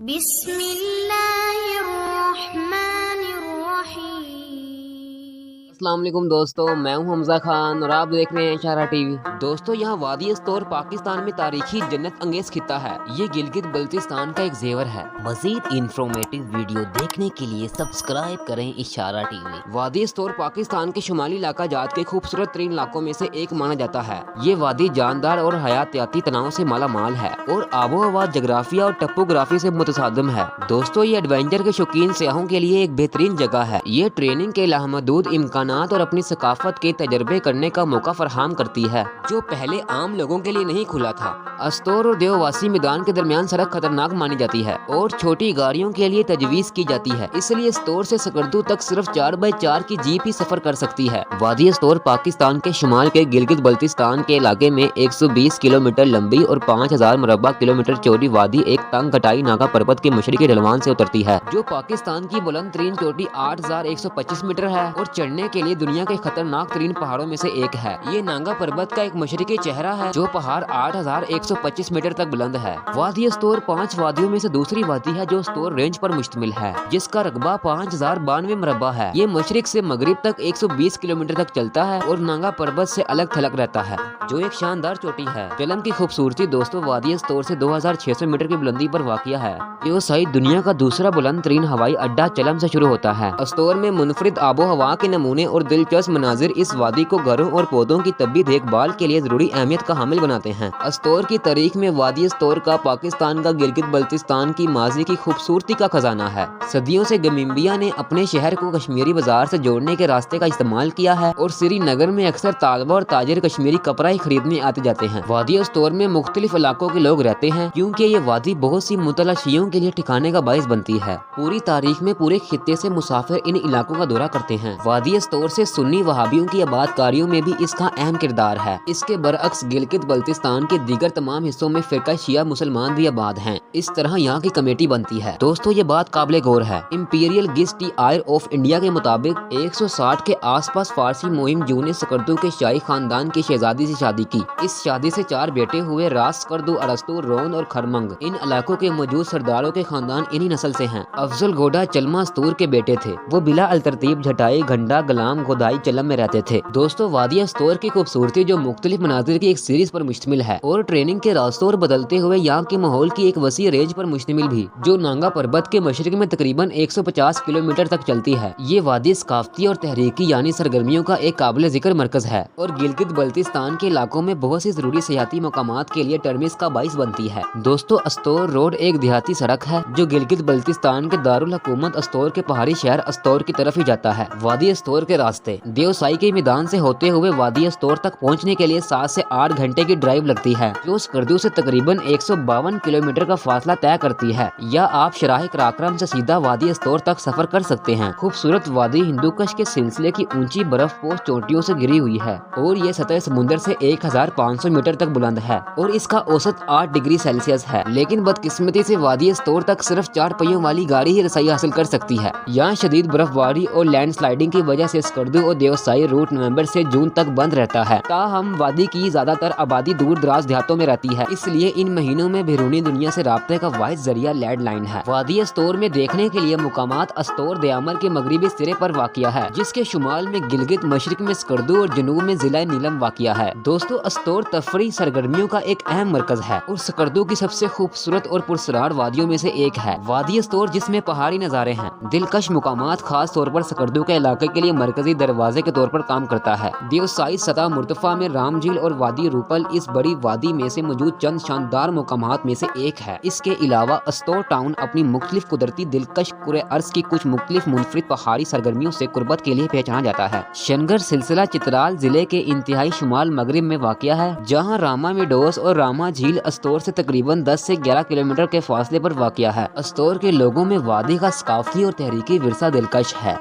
بسم اللہ الرحمن الرحیم۔ السلام علیکم دوستو، میں ہوں حمزہ خان اور آپ دیکھ رہے ہیں اشارہ ٹی وی۔ دوستو یہاں وادی استور پاکستان میں تاریخی جنت انگیز خطہ ہے۔ یہ گلگت بلتستان کا ایک زیور ہے۔ مزید انفارمیٹیو ویڈیو دیکھنے کے لیے سبسکرائب کریں اشارہ ٹی وی۔ وادی استور پاکستان کے شمالی علاقہ جات کے خوبصورت ترین علاقوں میں سے ایک مانا جاتا ہے۔ یہ وادی جاندار اور حیاتیاتی تناؤ سے مالا مال ہے اور آب و ہوا، جغرافیہ اور ٹپوگرافی سے متصادم ہے۔ دوستو یہ ایڈونچر کے شوقین سیاحوں کے لیے ایک بہترین جگہ ہے۔ یہ ٹریننگ کے لامحدود امکانات اور اپنی ثقافت کے تجربے کرنے کا موقع فراہم کرتی ہے جو پہلے عام لوگوں کے لیے نہیں کھلا تھا۔ استور اور دیوواسی میدان کے درمیان سڑک خطرناک مانی جاتی ہے اور چھوٹی گاڑیوں کے لیے تجویز کی جاتی ہے، اس لیے استور سے سکردو تک صرف 4x4 کی جیپ ہی سفر کر سکتی ہے۔ وادی استور پاکستان کے شمال کے گلگت بلتستان کے علاقے میں 120 کلومیٹر لمبی اور 5000 مربع کلومیٹر چوڑی وادی ایک تنگ گٹائی ناگا پربت کے مشرقی ڈھلوان سے اترتی ہے جو پاکستان کی بلند ترین چوٹی 8125 میٹر ہے اور چڑھنے کے لیے دنیا کے خطرناک ترین پہاڑوں میں سے ایک ہے۔ یہ ناگا پربت کا ایک مشرقی چہرہ ہے جو پہاڑ 8125 میٹر تک بلند ہے۔ وادی استور 5 وادیوں میں سے دوسری وادی ہے جو استور رینج پر مشتمل ہے جس کا رقبہ 5092 مربع ہے۔ یہ مشرق سے مغرب تک 120 کلومیٹر تک چلتا ہے اور ناگا پربت سے الگ تھلگ رہتا ہے جو ایک شاندار چوٹی ہے۔ چلم کی خوبصورتی دوستو وادی استور سے 2600 میٹر کی بلندی پر واقع ہے۔ یہ سائٹ دنیا کا دوسرا بلند ترین ہوائی اڈہ چلم سے شروع ہوتا ہے۔ استور میں منفرد آب و ہوا کے نمونے اور دلچسپ مناظر اس وادی کو گھروں اور پودوں کی طبی دیکھ بھال کے لیے ضروری اہمیت کا حامل بناتے ہیں۔ استور کی تاریخ میں وادی استور کا پاکستان کا گلگت بلتستان کی ماضی کی خوبصورتی کا خزانہ ہے۔ صدیوں سے گمیمبیا نے اپنے شہر کو کشمیری بازار سے جوڑنے کے راستے کا استعمال کیا ہے اور سری نگر میں اکثر طالبہ اور تاجر کشمیری کپڑا ہی خریدنے آتے جاتے ہیں۔ وادی استور میں مختلف علاقوں کے لوگ رہتے ہیں کیونکہ یہ وادی بہت سی متلاشیوں کے لیے ٹھکانے کا باعث بنتی ہے۔ پوری تاریخ میں پورے خطے سے مسافر ان علاقوں کا دورہ کرتے ہیں۔ وادی استور سے سنی وہابیوں کی آباد کاریوں میں بھی اس کا اہم کردار ہے۔ اس کے برعکس گلگت بلتستان کے دیگر تمام حصوں میں فرقہ شیعہ مسلمان بھی آباد ہیں۔ اس طرح یہاں کی کمیٹی بنتی ہے۔ دوستو یہ بات قابل غور ہے۔ امپیریل گیسٹ آئر آف انڈیا کے مطابق 160 کے آس پاس فارسی مہم جو نے سکردو کے شاہی خاندان کی شہزادی سے شادی کی۔ اس شادی سے 4 بیٹے ہوئے، راس، سکردو، ارستو، رون اور خرمنگ۔ ان علاقوں کے موجود سرداروں کے خاندان انہی نسل سے ہیں۔ افضل گوڈا چلما استور کے بیٹے تھے۔ وہ بلا الترتیب جھٹائی، گھنڈا، گلام، گودائی، چلم میں رہتے تھے۔ دوستو وادی استور کی خوبصورتی جو مختلف مناظر کی ایک سیریز پر مشتمل ہے اور ٹریننگ کے راستوں اور بدلتے ہوئے یہاں کے ماحول کی ایک وسیع رینج پر مشتمل بھی جو ناگا پربت کے مشرق میں تقریباً 150 کلومیٹر تک چلتی ہے۔ یہ وادی ثقافتی اور تحریکی یعنی سرگرمیوں کا ایک قابل ذکر مرکز ہے اور گلگت بلتستان کے علاقوں میں بہت سی ضروری سیاحتی مقامات کے لیے ٹرمس کا باعث بنتی ہے۔ دوستو استور روڈ ایک دیہاتی سڑک ہے جو گلگت بلتستان کے دارالحکومت استور کے پہاڑی شہر استور کی طرف ہی جاتا ہے۔ وادی استور کے راستے دیوسائی کے میدان سے ہوتے ہوئے وادی استور تک پہنچنے کے لیے 7 سے 8 گھنٹے کی ڈرائیو لگتی ہے جو سکردو سے تقریباً 152 کلومیٹر کا فاصلہ طے کرتی ہے، یا آپ شراہ قراقرم سے سیدھا وادی استور تک سفر کر سکتے ہیں۔ خوبصورت وادی ہندوکش کے سلسلے کی اونچی برف پوش چوٹیوں سے گری ہوئی ہے اور یہ سطح سمندر سے 1500 میٹر تک بلند ہے اور اس کا اوسط 8 ڈگری سیلسیس ہے، لیکن بدقسمتی سے وادی استور تک صرف 4 پہیوں والی گاڑی ہی رسائی حاصل کر سکتی ہے۔ یہاں شدید برف باری اور لینڈ سلائڈنگ کی وجہ سے سکردو اور دیوسائی روٹ نومبر سے جون تک بند رہتا ہے۔ تاہم وادی کی زیادہ تر آبادی دور دراز دیہاتوں میں رہتی ہے، اس لیے ان مہینوں میں بیرونی دنیا سے رابطے کا واحد ذریعہ لینڈ لائن ہے۔ وادی استور میں دیکھنے کے لیے مقامات استور دیامر کے مغربی سرے پر واقع ہے جس کے شمال میں گلگت، مشرق میں سکردو اور جنوب میں ضلع نیلم واقع ہے۔ دوستو استور تفریحی سرگرمیوں کا ایک اہم مرکز ہے اور سکردو کی سب سے خوبصورت اور پراسرار وادیوں میں سے ایک ہے۔ وادی استور جس میں پہاڑی نظارے ہیں، دلکش مقامات، خاص طور پر سکردو کے علاقے کے لیے مرکزی دروازے کے طور پر کام کرتا ہے۔ دیوسائی سطح مرتفع میں رام جھیل اور وادی روپل اس بڑی وادی میں سے موجود چند شاندار مقامات میں سے ایک ہے۔ اس کے علاوہ استور ٹاؤن اپنی مختلف قدرتی دلکش کرۂ ارض کی کچھ مختلف منفرد پہاڑی سرگرمیوں سے قربت کے لیے پہچانا جاتا ہے۔ شنگر سلسلہ چترال ضلع کے انتہائی شمال مغرب میں واقع ہے جہاں راما میڈوز اور راما جھیل استور سے تقریباً 10 سے 11 کلومیٹر کے فاصلے پر واقع ہے۔ استور کے لوگوں میں وادی کا ثقافتی اور تحریکی ورثہ دلکش ہے۔